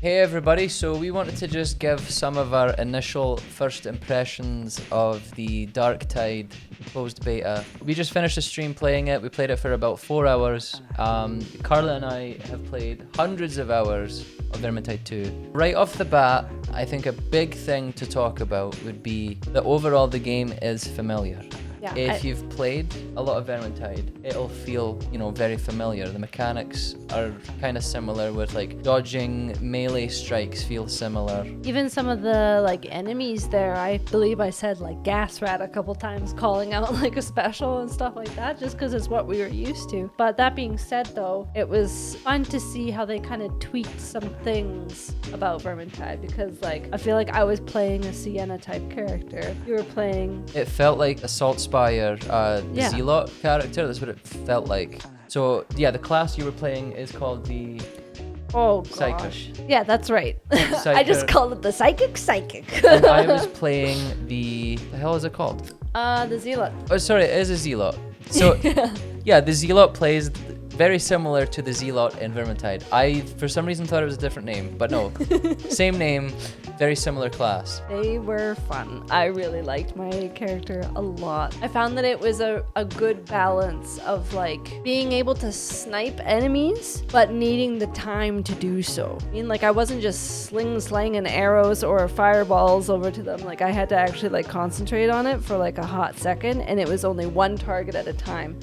Hey everybody, so we wanted to just give some of our initial first impressions of the Darktide closed beta. We just finished a stream playing it. We played it for about 4 hours. Carla and I have played hundreds of hours of Vermintide 2. Right off the bat, I think a big thing to talk about would be that overall the game is familiar. Yeah, If you've played a lot of Vermintide, it'll feel, very familiar. The mechanics are kind of similar with like dodging, melee strikes feel similar. even some of the enemies there, I believe I said gas rat a couple times, calling out a special and stuff like that, just because it's what we were used to. But that being said, though, it was fun to see how they kind of tweaked some things about Vermintide, because I feel like I was playing a Sienna type character. You were playing. It felt like Assault Spire, the Zealot character. That's what it felt like. So yeah, the class you were playing is called the Oh Psychic. gosh. Yeah, that's right. Psychic. I just called it the Psychic. And I was playing the hell is it called? The Zealot. Oh, sorry, it is a Zealot. So yeah, the Zealot plays very similar to the Zealot in Vermintide. I, for some reason, thought it was a different name, but no. Same name, very similar class. They were fun. I really liked my character a lot. I found that it was a good balance of being able to snipe enemies, but needing the time to do so. I mean, I wasn't just slanging arrows or fireballs over to them. I had to actually concentrate on it for a hot second, and it was only one target at a time.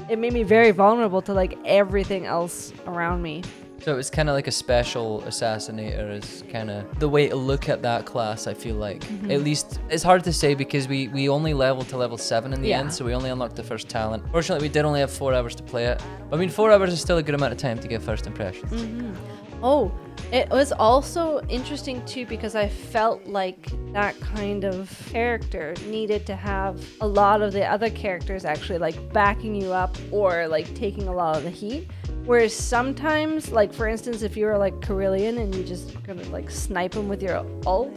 It made me very vulnerable to everything else around me. So it was kind of like a special assassinator is kind of the way to look at that class, I feel like. Mm-hmm. At least, it's hard to say because we only leveled to level 7 in the Yeah. end, so we only unlocked the first talent. Fortunately, we did only have 4 hours to play it. But, I mean, 4 hours is still a good amount of time to get first impressions. Mm-hmm. Oh, it was also interesting too, because I felt like that kind of character needed to have a lot of the other characters actually backing you up or taking a lot of the heat. Whereas sometimes, for instance, if you were Carillion and you just gonna snipe them with your ult,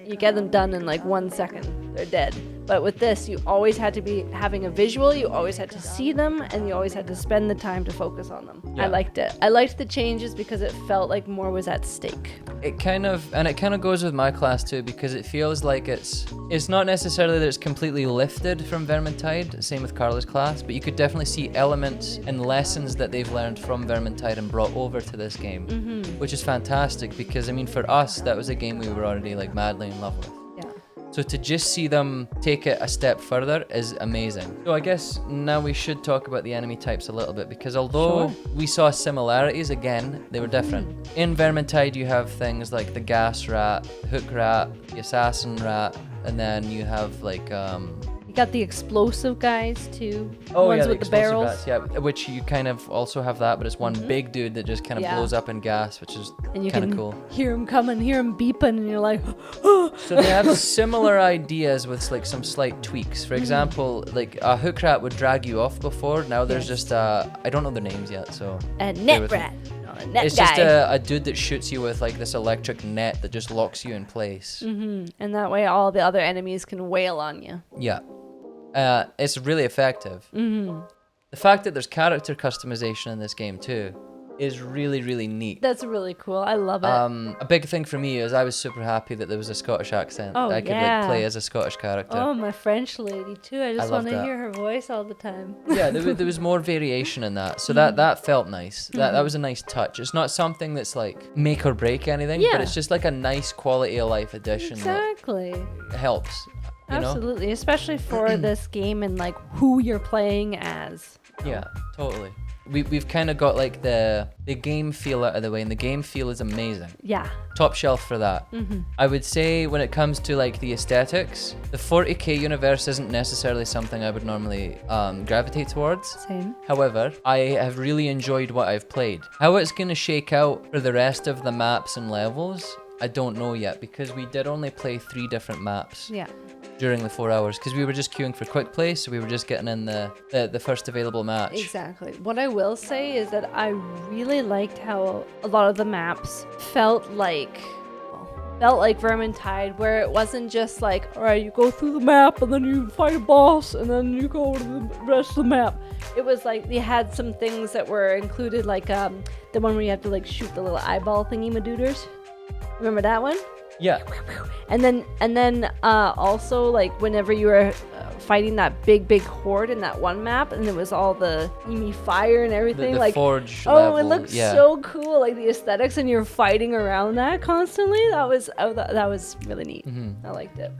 you get them done in 1 second, they're dead. But with this, you always had to be having a visual, you always had to see them, and you always had to spend the time to focus on them. Yeah. I liked it. I liked the changes because it felt like more was at stake. It kind of goes with my class too, because it feels like it's not necessarily that it's completely lifted from Vermintide, same with Carla's class, but you could definitely see elements and lessons that they've learned from Vermintide and brought over to this game, which is fantastic because, I mean, for us, that was a game we were already madly in love with. So to just see them take it a step further is amazing. So I guess now we should talk about the enemy types a little bit, because although we saw similarities, again, they were different. In Vermintide, you have things like the gas rat, hook rat, the assassin rat, and then you have You got the explosive guys too. oh ones yeah, with the explosive barrels. rats, yeah, which you kind of also have that, but it's one big dude that just kind of Yeah. blows up in gas, which is And you kind of can cool. hear him coming, hear him beeping, and you're like, So they have similar ideas with some slight tweaks. For example, a hook rat would drag you off before. Now there's Yes. just I don't know the names yet, so a bear net with me. rat. No, a net It's guy. just a dude that shoots you with this electric net that just locks you in place. And that way all the other enemies can wail on you. Yeah. It's really effective. The fact that there's character customization in this game too is really, really neat. That's really cool. I love it. A big thing for me is I was super happy that there was a Scottish accent. Oh, I could yeah. play as a Scottish character. Oh, my French lady too. I just love want to that. hear her voice all the time. Yeah, there was more variation in that, so that felt nice. That was a nice touch. It's not something that's make or break anything, Yeah. but it's just a nice quality of life addition Exactly. that helps. You know? Absolutely, especially for this game and who you're playing as. Yeah, totally. We've kind of got the game feel out of the way, and the game feel is amazing. Yeah. Top shelf for that. I would say when it comes to the aesthetics, the 40k universe isn't necessarily something I would normally gravitate towards. Same. However, I have really enjoyed what I've played. How it's going to shake out for the rest of the maps and levels, I don't know yet, because we did only play 3 different maps Yeah. during the 4 hours, because we were just queuing for quick play, so we were just getting in the first available match. Exactly. What I will say is that I really liked how a lot of the maps felt like Vermintide, where it wasn't just all right, you go through the map and then you fight a boss and then you go to the rest of the map. it was like they had some things that were included, like the one where you have to like shoot the little eyeball thingy madooders. Remember that one? Yeah. And then also like whenever you were fighting that big horde in that one map, and it was all the enemy fire and everything, The like forge oh, level, it looked yeah. so cool, like the aesthetics, and you're fighting around that constantly. That was really neat. I liked it.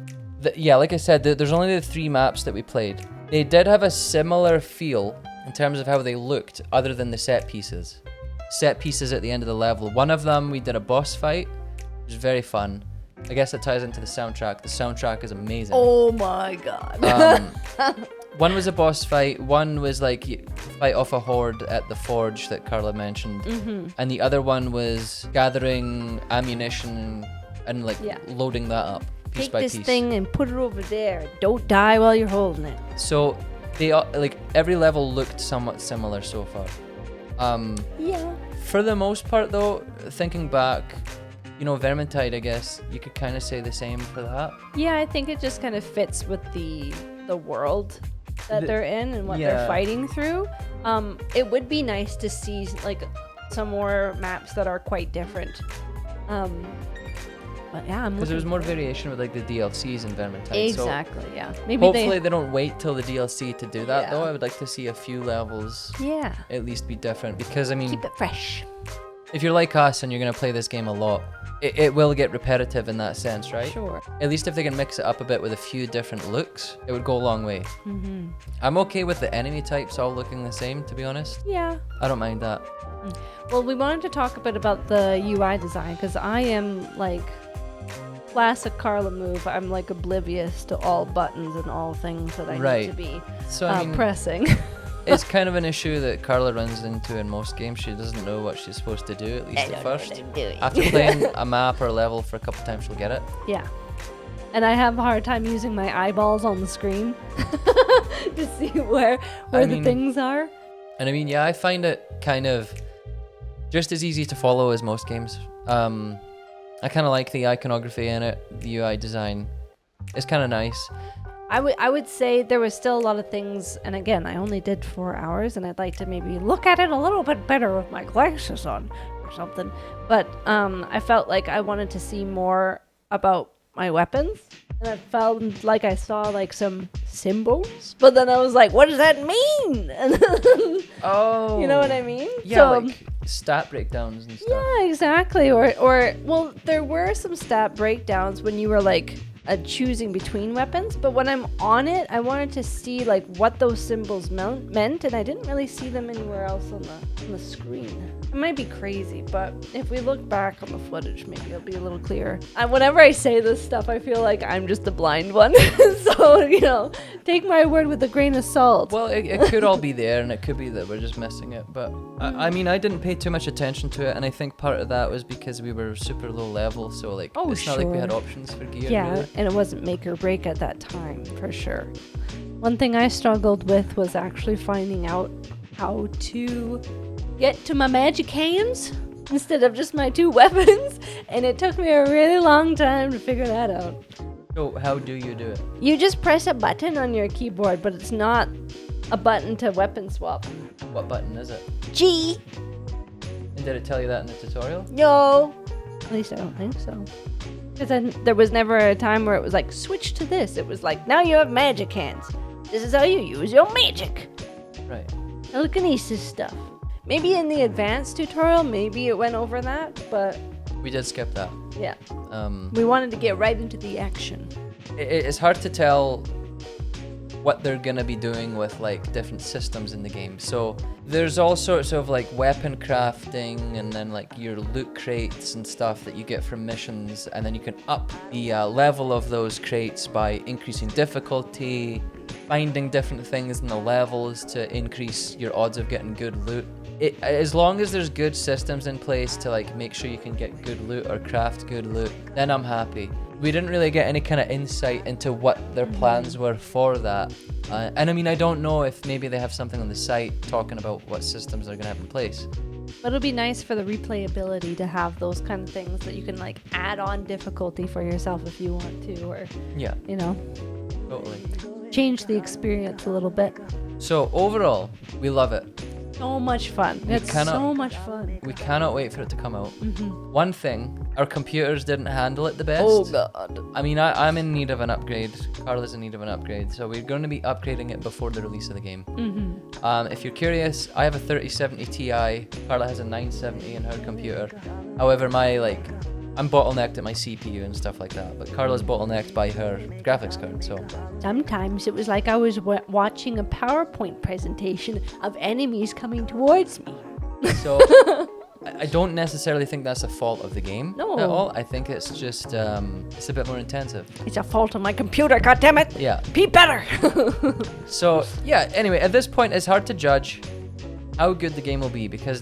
Yeah, like I said, there's only the 3 maps that we played. They did have a similar feel in terms of how they looked, other than the set pieces. Set pieces at the end of the level. One of them, we did a boss fight. It was very fun. I guess it ties into the soundtrack. The soundtrack is amazing. Oh my god. One was a boss fight. One was like you fight off a horde at the forge that Carla mentioned. And the other one was gathering ammunition and like loading that up piece Take by this piece. thing and put it over there. Don't die while you're holding it. So they like every level looked somewhat similar so far. Yeah. For the most part though, thinking back, you know, Vermintide, I guess you could kind of say the same for that. Yeah, I think it just kind of fits with the world that they're in and what they're fighting through. It would be nice to see like some more maps that are quite different. But yeah, because there was more variation with like the DLCs in Vermintide. Exactly. So Yeah. Maybe hopefully they don't wait till the DLC to do that though. Yeah. I would like to see a few levels Yeah. at least be different, because I mean, Keep it fresh. if you're like us and you're gonna play this game a lot, it will get repetitive in that sense, right? Sure. At least if they can mix it up a bit with a few different looks, it would go a long way. I'm okay with the enemy types all looking the same, to be honest. Yeah. I don't mind that. Well, we wanted to talk a bit about the UI design, because I am like classic Carla move. I'm like oblivious to all buttons and all things that I need to be So I mean, pressing. it's kind of an issue that Carla runs into in most games. She doesn't know what she's supposed to do, at least at first. After playing a map or a level for a couple times, she'll get it. Yeah. And I have a hard time using my eyeballs on the screen to see where the things are. And I mean, yeah, I find it kind of just as easy to follow as most games. I kind of like the iconography in it, the UI design. It's kind of nice. I would say there was still a lot of things, and again, I only did 4 hours, and I'd like to maybe look at it a little bit better with my glasses on or something. But I felt like I wanted to see more about my weapons, and I felt like I saw like some symbols, but then I was like, what does that mean? Oh, you know what I mean? Yeah, So, like stat breakdowns and stuff. yeah, exactly. Or well, there were some stat breakdowns when you were like choosing between weapons, but when I'm on it, I wanted to see like what those symbols meant, and I didn't really see them anywhere else on the screen. It might be crazy, but if we look back on the footage, maybe it'll be a little clearer. Whenever I say this stuff, I feel like I'm just the blind one. So, you know, take my word with a grain of salt. Well, it could all be there, and it could be that we're just missing it. But I mean, I didn't pay too much attention to it, and I think part of that was because we were super low level, so like it's not like we had options for gear. Yeah, really. and it wasn't make or break at that time, for sure. One thing I struggled with was actually finding out how to get to my magic hands instead of just my 2 weapons, and it took me a really long time to figure that out. So how do you do it? You just press a button on your keyboard, but it's not a button to weapon swap. What button is it? G. And did it tell you that in the tutorial? No. At least I don't think so. Because then there was never a time where it was like, switch to this. It was like, now you have magic hands. This is how you use your magic. Right. Telekinesis stuff. Maybe in the advanced tutorial, maybe it went over that, but We did skip that. yeah. We wanted to get right into the action. It's hard to tell what they're gonna be doing with like different systems in the game. So there's all sorts of like weapon crafting, and then like your loot crates and stuff that you get from missions, and then you can up the level of those crates by increasing difficulty, finding different things in the levels to increase your odds of getting good loot. As long as there's good systems in place to like make sure you can get good loot or craft good loot, then I'm happy. We didn't really get any kind of insight into what their plans were for that. And I mean, I don't know if maybe they have something on the site talking about what systems they're gonna have in place. But it'll be nice for the replayability to have those kind of things that you can like add on difficulty for yourself if you want to, or Yeah, you know, totally. change the experience a little bit. So overall, we love it. So much fun. It's so much fun. We cannot wait for it to come out. Mm-hmm. One thing, our computers didn't handle it the best. Oh god. I mean, I'm in need of an upgrade. Carla's in need of an upgrade. So we're going to be upgrading it before the release of the game. Mm-hmm. If you're curious, I have a 3070 Ti. Carla has a 970 in her computer. However, I'm bottlenecked at my CPU and stuff like that. But Carla's bottlenecked by her graphics card. So Sometimes it was like I was watching a PowerPoint presentation of enemies coming towards me. So I don't necessarily think that's a fault of the game No. at all. I think it's just it's a bit more intensive. It's a fault of my computer, goddammit! Yeah. Be better! So yeah. Anyway, at this point, it's hard to judge how good the game will be because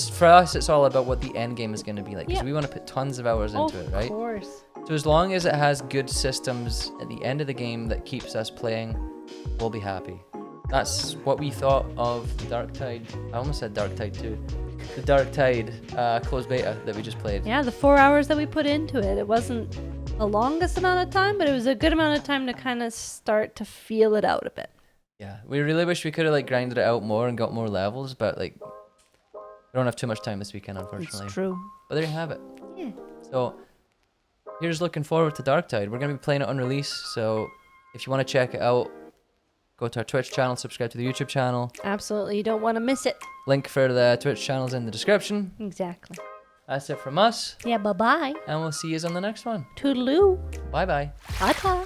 for us, it's all about what the end game is going to be like. Because we want to put tons of hours into it, right? Of course. So as long as it has good systems at the end of the game that keeps us playing, we'll be happy. That's what we thought of the Darktide. I almost said Darktide 2. The Darktide closed beta that we just played. Yeah, the 4 hours that we put into it. It wasn't the longest amount of time, but it was a good amount of time to kind of start to feel it out a bit. Yeah, we really wish we could have grinded it out more and got more levels, but we don't have too much time this weekend, unfortunately. It's true. But there you have it. Yeah. So here's looking forward to Darktide. We're gonna be playing it on release, so if you want to check it out, go to our Twitch channel, subscribe to the YouTube channel. Absolutely. You don't want to miss it. Link for the Twitch channel's in the description. Exactly. That's it from us, Yeah, bye-bye. and we'll see you on the next one. Toodaloo. Bye bye. Ta-ta.